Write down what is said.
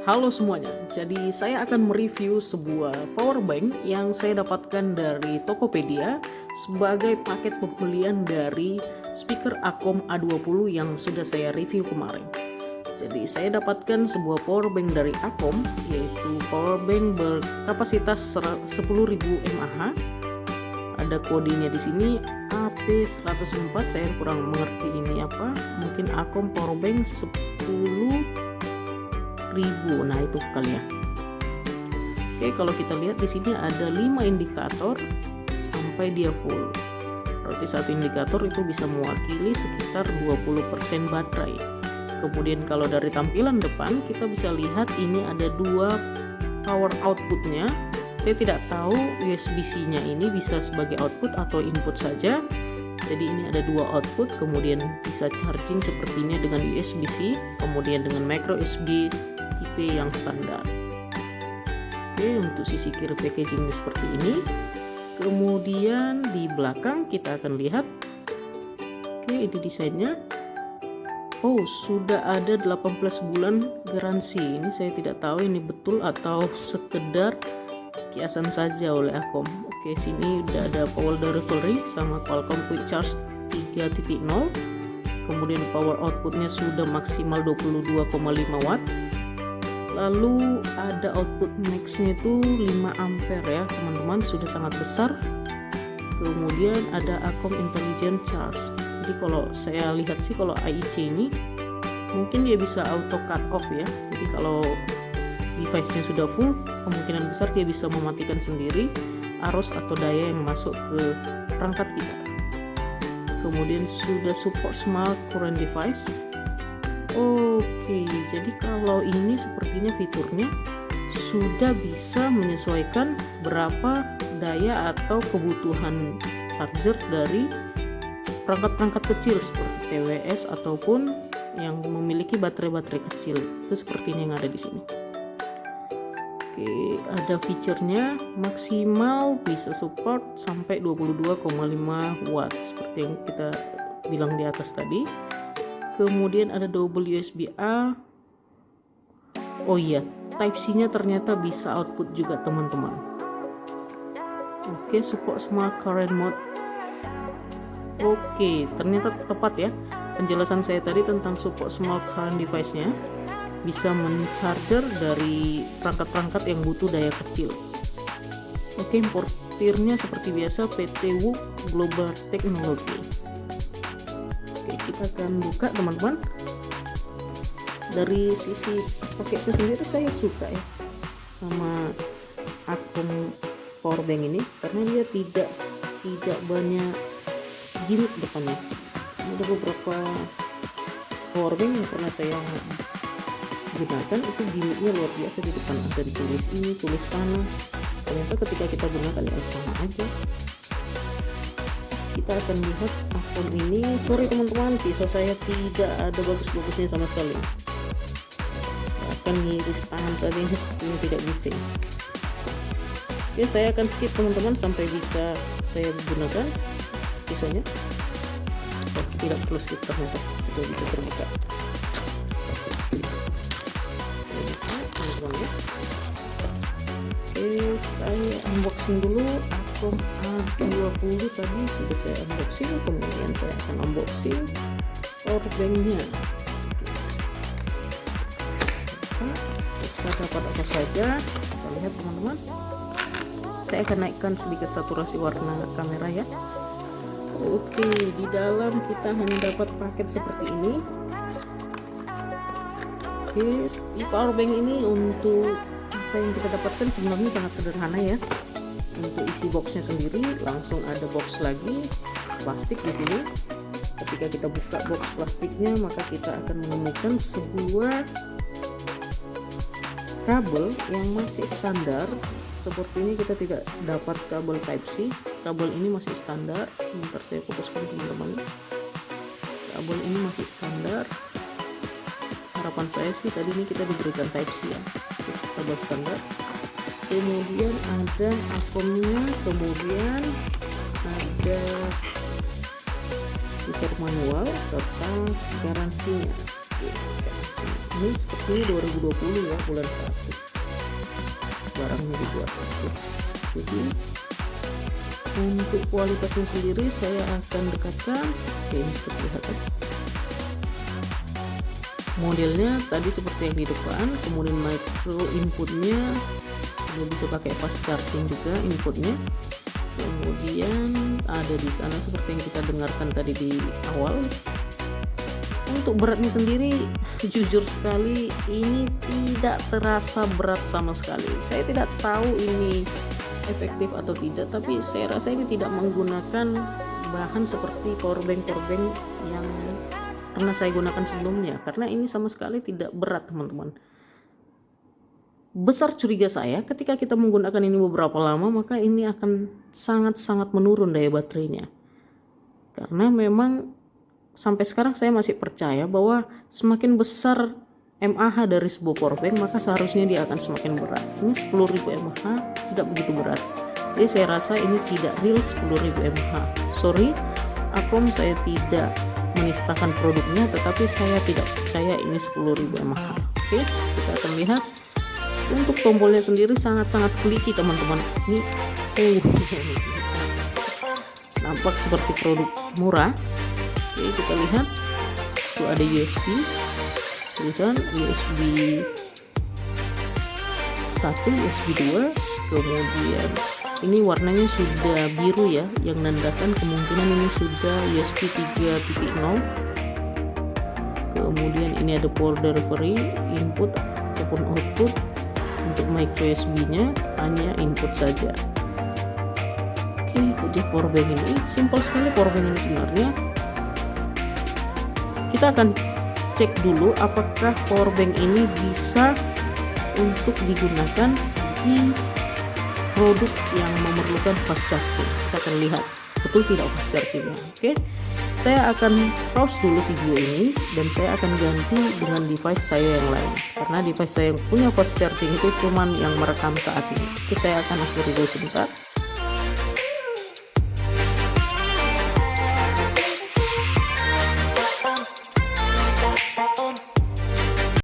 Halo semuanya, jadi saya akan mereview sebuah power bank yang saya dapatkan dari Tokopedia sebagai paket pembelian dari speaker Acom A20 yang sudah saya review kemarin. Jadi saya dapatkan sebuah power bank dari Acom, yaitu power bank berkapasitas 10.000 mAh. Ada kodenya di sini AP104, saya kurang mengerti ini apa. Mungkin Acom power bank 10.000, nah itu kali ya. Oke, kalau kita lihat di sini ada 5 indikator sampai dia full. Berarti satu indikator itu bisa mewakili sekitar 20% baterai. Kemudian kalau dari tampilan depan kita bisa lihat ini ada 2 power outputnya. Saya tidak tahu USB-C-nya ini bisa sebagai output atau input saja. Jadi ini ada 2 output, kemudian bisa charging sepertinya dengan USB-C, kemudian dengan micro USB tipe yang standar. Oke, untuk sisi kiri packagingnya seperti ini. Kemudian di belakang kita akan lihat, oke, ini desainnya. Oh, sudah ada 18 bulan garansi. Ini saya tidak tahu ini betul atau sekedar kiasan saja oleh Acom. Oke, sini udah ada power delivery sama Qualcomm Quick Charge 3.0. Kemudian power outputnya sudah maksimal 22,5 watt. Lalu ada output max-nya itu 5 ampere ya teman-teman, sudah sangat besar. Kemudian ada Acom Intelligent Charge. Jadi kalau saya lihat sih, kalau AIC ini mungkin dia bisa auto cut off ya. Jadi kalau device-nya sudah full, kemungkinan besar dia bisa mematikan sendiri arus atau daya yang masuk ke perangkat kita. Kemudian sudah support smart current device. Oke, jadi kalau ini sepertinya fiturnya sudah bisa menyesuaikan berapa daya atau kebutuhan charger dari perangkat-perangkat kecil seperti TWS ataupun yang memiliki baterai-baterai kecil. Itu seperti ini yang ada di sini. Oke, ada fiturnya maksimal bisa support sampai 22,5 watt seperti yang kita bilang di atas tadi. Kemudian ada double USB-A. Oh iya, Type-C-nya ternyata bisa output juga teman-teman. Oke, support smart current mode. Oke, ternyata tepat ya penjelasan saya tadi tentang support smart current device-nya. Bisa mencharger dari perangkat-perangkat yang butuh daya kecil. Oke, importirnya seperti biasa PT WOOK Global Technology. Oke, kita akan buka teman-teman. Dari sisi paketnya sendiri saya suka ya sama Acom powerbank ini, karena dia tidak banyak gimmick depannya. Ada beberapa powerbank yang pernah saya gunakan itu gimmicknya luar biasa di depan, ada ditulis ini, tulis sana. Ternyata ketika kita gunakan ya sama aja. Kita akan lihat Acom ini. Sorry teman-teman, pisau saya tidak ada bagus-bagusnya sama sekali. Akan ngiris tangan saja ini tidak bisa. Oke, saya akan skip teman-teman sampai bisa saya gunakan pisaunya. Oh, tidak perlu skip, ternyata tidak bisa terbuka. Oke, saya unboxing dulu Acom A20 tadi sudah saya unboxing, kemudian saya akan unboxing powerbanknya. Kita dapat apa saja, kita lihat teman-teman. Saya akan naikkan sedikit saturasi warna kamera ya. Oke, di dalam kita hanya dapat paket seperti ini. Oke, di powerbank ini untuk apa yang kita dapatkan sebenarnya sangat sederhana ya. Untuk isi boxnya sendiri langsung ada box lagi plastik di sini. Ketika kita buka box plastiknya, maka kita akan menemukan sebuah kabel yang masih standar. Seperti ini kita tidak dapat kabel Type-C. Kabel ini masih standar. Bentar saya fokuskan teman-teman. Kabel ini masih standar. Harapan saya sih tadi ini kita diberikan Type-C ya, kabel standar. Kemudian ada Acomnya, kemudian ada user manual serta garansinya. Ini seperti 2020 ya, bulan 1 barangnya dibuat. Jadi untuk kualitasnya sendiri saya akan dekatkan. Ini seperti lihat ya. Modelnya tadi seperti yang di depan, kemudian micro inputnya bisa pakai fast charging juga inputnya. Kemudian ada di sana seperti yang kita dengarkan tadi di awal. Untuk beratnya sendiri jujur sekali ini tidak terasa berat sama sekali. Saya tidak tahu ini efektif atau tidak, tapi saya rasa ini tidak menggunakan bahan seperti powerbank yang pernah saya gunakan sebelumnya, karena ini sama sekali tidak berat teman-teman. Besar curiga saya ketika kita menggunakan ini beberapa lama, maka ini akan sangat-sangat menurun daya baterainya. Karena memang sampai sekarang saya masih percaya bahwa semakin besar mAh dari sebuah powerbank, maka seharusnya dia akan semakin berat. Ini 10.000 mAh tidak begitu berat. Jadi saya rasa ini tidak real 10.000 mAh. Sorry, Akom saya tidak menistakan produknya, tetapi saya tidak percaya ini 10.000 mAh. Oke, kita akan lihat. Untuk tombolnya sendiri sangat-sangat kliki teman-teman. Ini nampak seperti produk murah. Oke, kita lihat itu ada USB, tulisan USB 1, USB 2, kemudian ini warnanya sudah biru ya, yang menandakan kemungkinan ini sudah USB 3.0. Kemudian ini ada port delivery, input ataupun output. Untuk micro USB nya hanya input saja. Oke, jadi powerbank ini simpel sekali. Powerbank ini sebenarnya kita akan cek dulu apakah powerbank ini bisa untuk digunakan di produk yang memerlukan fast charging. Kita akan lihat betul tidak fast chargingnya. Oke, saya akan pause dulu video ini dan saya akan ganti dengan device saya yang lain, karena device saya yang punya fast charging itu cuman yang merekam saat ini. Oke, saya akan akhiri dulu sebentar.